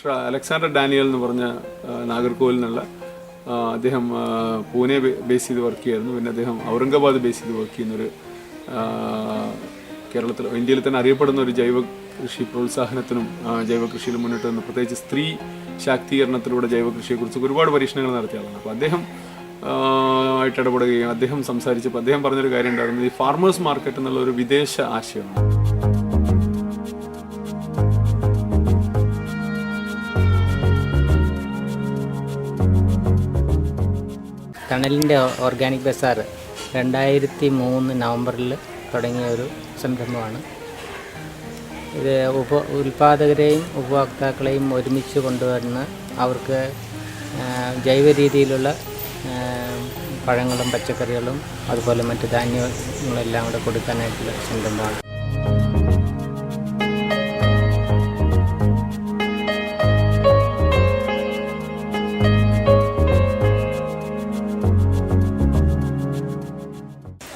Doctor Alexander Daniel എന്ന് പറഞ്ഞ നാഗർകോവിൽ നിന്നുള്ള അദ്ദേഹം പൂനെ ബേസ് ചെയ്ത് വർക്ക് ചെയ്യായിരുന്നു. പിന്നെ അദ്ദേഹം ഔറംഗാബാദ് ബേസ് ചെയ്ത് വർക്ക് ചെയ്യുന്നൊരു ഇന്ത്യയിൽ തന്നെ അറിയപ്പെടുന്ന ഒരു ജൈവ കൃഷി പ്രോത്സാഹനത്തിനും ജൈവ കൃഷിയിൽ മുന്നിട്ട് നിന്ന് പ്രത്യേകിച്ച് സ്ത്രീ ശാക്തീകരണത്തിലൂടെ ജൈവ കൃഷിയെക്കുറിച്ച് ഒരുപാട് പരീക്ഷണങ്ങൾ നടത്തിയ ആളാണ്. അപ്പോൾ അദ്ദേഹം ആയിട്ട് ഇടപെടുകയും അദ്ദേഹം സംസാരിച്ചപ്പോൾ അദ്ദേഹം പറഞ്ഞൊരു കാര്യം ഉണ്ടായിരുന്നത് ഈ ഫാർമേഴ്സ് മാർക്കറ്റ് എന്നുള്ള ഒരു വിദേശ ആശയമാണ്. തണലിൻ്റെ ഓർഗാനിക് ബസാർ 2003 നവംബറിൽ തുടങ്ങിയ ഒരു സംരംഭമാണ്. ഇത് ഉൽപ്പാദകരെയും ഉപഭോക്താക്കളെയും ഒരുമിച്ച് കൊണ്ടുവന്ന് അവർക്ക് ജൈവ രീതിയിലുള്ള പഴങ്ങളും പച്ചക്കറികളും അതുപോലെ മറ്റ് ധാന്യങ്ങളെല്ലാം കൂടെ കൊടുക്കാനായിട്ടുള്ള സംരംഭമാണ്.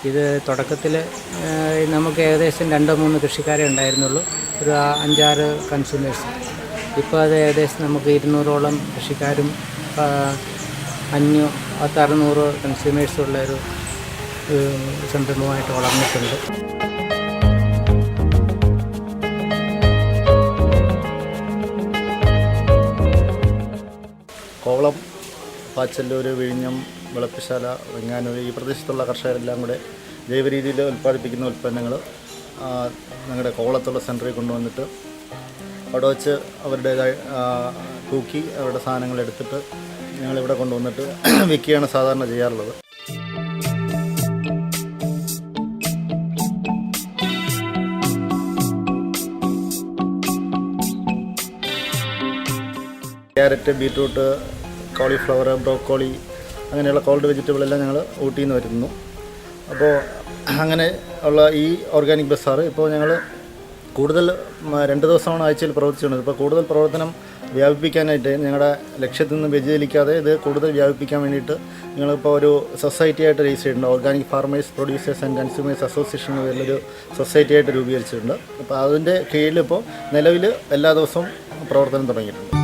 ഇത് തുടക്കത്തിൽ നമുക്ക് ഏകദേശം 2-3 കൃഷിക്കാരെ ഉണ്ടായിരുന്നുള്ളൂ, ഒരു 5-6 കൺസ്യൂമേഴ്സ്. ഇപ്പോൾ അത് ഏകദേശം നമുക്ക് 200ഓളം കൃഷിക്കാരും 500-600 കൺസ്യൂമേഴ്സുള്ള ഒരു സംരംഭമായിട്ട് വളർന്നിട്ടുണ്ട്. കോവളം, പാച്ചല്ലൂർ, വിഴിഞ്ഞം, വെളുപ്പശാല, വെങ്ങാനൂർ ഈ പ്രദേശത്തുള്ള കർഷകരെല്ലാം കൂടെ ജൈവ രീതിയിൽ ഉൽപ്പാദിപ്പിക്കുന്ന ഉൽപ്പന്നങ്ങൾ ഞങ്ങളുടെ കോവളത്തുള്ള സെൻറ്ററിൽ കൊണ്ടുവന്നിട്ട് അവിടെ വച്ച് അവരുടേതായി തൂക്കി അവരുടെ സാധനങ്ങൾ എടുത്തിട്ട് ഞങ്ങളിവിടെ കൊണ്ടുവന്നിട്ട് വിൽക്കുകയാണ് സാധാരണ ചെയ്യാറുള്ളത്. ക്യാരറ്റ്, ബീറ്റ്റൂട്ട്, കോളിഫ്ലവർ, ബ്രോക്കോളി അങ്ങനെയുള്ള കോൾഡ് വെജിറ്റബിളെല്ലാം ഞങ്ങൾ ഊട്ടിയിൽ നിന്ന് വരുന്നു. അപ്പോൾ അങ്ങനെ ഉള്ള ഈ ഓർഗാനിക് ബസാർ ഇപ്പോൾ ഞങ്ങൾ കൂടുതൽ 2 ദിവസമാണ് ആഴ്ചയിൽ പ്രവർത്തിച്ചുകൊണ്ടത്. ഇപ്പോൾ കൂടുതൽ പ്രവർത്തനം വ്യാപിപ്പിക്കാനായിട്ട് ഞങ്ങളുടെ ലക്ഷ്യത്തിൽ നിന്ന് വ്യതിചലിക്കാതെ ഇത് കൂടുതൽ വ്യാപിപ്പിക്കാൻ വേണ്ടിയിട്ട് ഞങ്ങളിപ്പോൾ ഒരു സൊസൈറ്റി ആയിട്ട് രജിസ്റ്റർ ചെയ്തിട്ടുണ്ട്. Organic farmers producers and consumers association എന്ന പേരിലൊരു സൊസൈറ്റി ആയിട്ട് രൂപീകരിച്ചിട്ടുണ്ട്. അപ്പോൾ അതിൻ്റെ കീഴിലിപ്പോൾ നിലവിൽ എല്ലാ ദിവസവും പ്രവർത്തനം തുടങ്ങിയിട്ടുണ്ട്.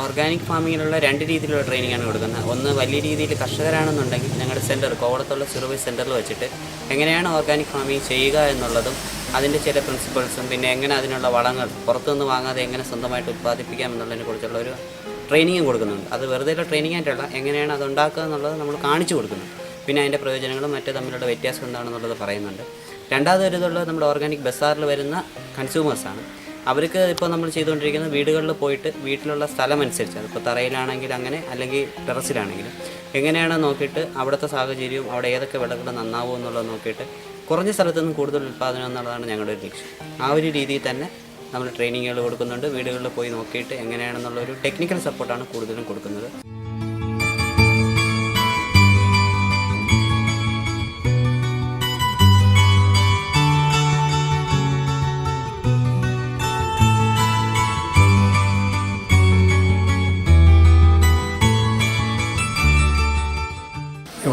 ഓർഗാനിക് ഫാമിങ്ങിലുള്ള 2 രീതിയിലുള്ള ട്രെയിനിങ്ങാണ് കൊടുക്കുന്നത്. ഒന്ന് വലിയ രീതിയിൽ കർഷകരാണെന്നുണ്ടെങ്കിൽ ഞങ്ങളുടെ സെൻറ്റർ കോവളത്തുള്ള സിറുവൈ സെൻറ്ററിൽ വെച്ചിട്ട് എങ്ങനെയാണ് ഓർഗാനിക് ഫാമിങ് ചെയ്യുക എന്നുള്ളതും അതിൻ്റെ ചില പ്രിൻസിപ്പിൾസും പിന്നെ എങ്ങനെ അതിനുള്ള വളങ്ങൾ പുറത്തുനിന്ന് വാങ്ങാതെ എങ്ങനെ സ്വന്തമായിട്ട് ഉൽപ്പാദിപ്പിക്കാം എന്നുള്ളതിനെ കുറിച്ചുള്ള ഒരു ട്രെയിനിങ്ങും കൊടുക്കുന്നുണ്ട്. അത് വെറുതെ ട്രെയിനിങ് ആയിട്ടുള്ള എങ്ങനെയാണ് അത് ഉണ്ടാക്കുക എന്നുള്ളത് നമ്മൾ കാണിച്ചു കൊടുക്കുന്നു. പിന്നെ അതിൻ്റെ പ്രയോജനങ്ങളും മറ്റു തമ്മിലുള്ള വ്യത്യാസം എന്താണെന്നുള്ളത് പറയുന്നുണ്ട്. രണ്ടാമത് വരുന്നുള്ളത് നമ്മുടെ ഓർഗാനിക് ബസാറിൽ വരുന്ന കൺസ്യൂമേഴ്സാണ്. അവർക്ക് ഇപ്പോൾ നമ്മൾ ചെയ്തുകൊണ്ടിരിക്കുന്നത് വീടുകളിൽ പോയിട്ട് വീട്ടിലുള്ള സ്ഥലം അനുസരിച്ച് അതിപ്പോൾ തറയിലാണെങ്കിൽ അങ്ങനെ അല്ലെങ്കിൽ ടെറസിലാണെങ്കിലും എങ്ങനെയാണ് നോക്കിയിട്ട് അവിടുത്തെ സാഹചര്യവും അവിടെ ഏതൊക്കെ വിളകൾ നന്നാവും എന്നുള്ളത് നോക്കിയിട്ട് കുറഞ്ഞ സ്ഥലത്തു നിന്ന് കൂടുതൽ ഉൽപ്പാദനം എന്നുള്ളതാണ് ഞങ്ങളുടെ ഒരു ലക്ഷ്യം. ആ ഒരു രീതിയിൽ തന്നെ നമ്മൾ ട്രെയിനിങ്ങുകൾ കൊടുക്കുന്നുണ്ട്. വീടുകളിൽ പോയി നോക്കിയിട്ട് എങ്ങനെയാണെന്നുള്ളൊരു ടെക്നിക്കൽ സപ്പോർട്ടാണ് കൂടുതലും കൊടുക്കുന്നത്.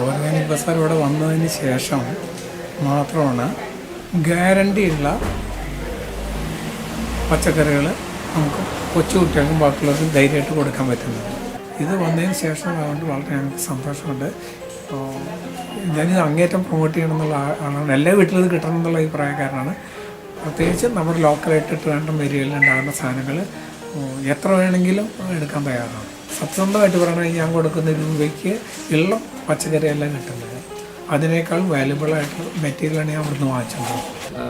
ഓർഗാനിക് ബസാർ ഇവിടെ വന്നതിന് ശേഷം മാത്രമാണ് ഗ്യാരണ്ടിയുള്ള പച്ചക്കറികൾ നമുക്ക് കൊച്ചു കുട്ടികൾക്കും ബാക്കിയുള്ളവർക്കും ധൈര്യമായിട്ട് കൊടുക്കാൻ പറ്റുന്നത്. ഇത് വന്നതിന് ശേഷം അതുകൊണ്ട് വളരെ ഞങ്ങൾക്ക് സന്തോഷമുണ്ട്. ഞാനിത് അങ്ങേറ്റം പ്രൊമോട്ട് ചെയ്യണമെന്നുള്ള ആളാണ്. എല്ലാ വീട്ടിലും ഇത് കിട്ടണം എന്നുള്ള അഭിപ്രായക്കാരനാണ്. പ്രത്യേകിച്ച് നമ്മുടെ ലോക്കലായിട്ട് ട്രിവാൻഡ്രം ഏരിയയിൽ ഉണ്ടാകുന്ന സാധനങ്ങൾ എത്ര വേണമെങ്കിലും എടുക്കാൻ തയ്യാറാണ്. സത്യസന്ധമായിട്ട് പറയണമെങ്കിൽ ഞാൻ കൊടുക്കുന്ന രൂപയ്ക്ക് ഉള്ള പച്ചക്കറിയെല്ലാം കിട്ടുന്നത് അതിനേക്കാൾ വാല്യുബിളായിട്ട് മെറ്റീരിയലാണ് ഞാൻ അവിടുന്ന് വാങ്ങിച്ചത്.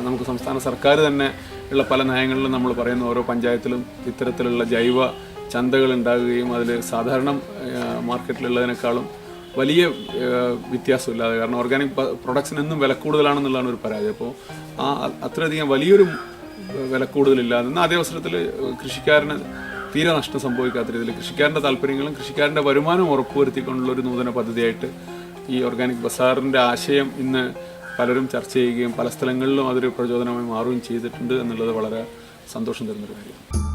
നമുക്ക് സംസ്ഥാന സർക്കാർ തന്നെ ഉള്ള പല നയങ്ങളിലും നമ്മൾ പറയുന്ന ഓരോ പഞ്ചായത്തിലും ഇത്തരത്തിലുള്ള ജൈവ ചന്തകൾ ഉണ്ടാകുകയും അതിൽ സാധാരണ മാർക്കറ്റിലുള്ളതിനേക്കാളും വലിയ വ്യത്യാസമില്ലാതെ, കാരണം ഓർഗാനിക് പ്രൊഡക്ട്സിന് എന്നും വില കൂടുതലാണെന്നുള്ളതാണ് ഒരു പരാതി. അപ്പോൾ അത്രയധികം വലിയൊരു വില കൂടുതലില്ലാതെ എന്നാൽ അതേ അവസരത്തിൽ കൃഷിക്കാരന് തീരെ നഷ്ടം സംഭവിക്കാത്ത രീതിയിൽ കൃഷിക്കാരൻ്റെ താല്പര്യങ്ങളും കൃഷിക്കാരൻ്റെ വരുമാനവും ഉറപ്പുവരുത്തിക്കൊണ്ടുള്ള ഒരു നൂതന പദ്ധതിയായിട്ട് ഈ ഓർഗാനിക് ബസാറിൻ്റെ ആശയം ഇന്ന് പലരും ചർച്ച ചെയ്യുകയും പല സ്ഥലങ്ങളിലും അതൊരു പ്രചോദനമായി മാറുകയും ചെയ്തിട്ടുണ്ട് എന്നുള്ളത് വളരെ സന്തോഷം തരുന്നൊരു കാര്യമാണ്.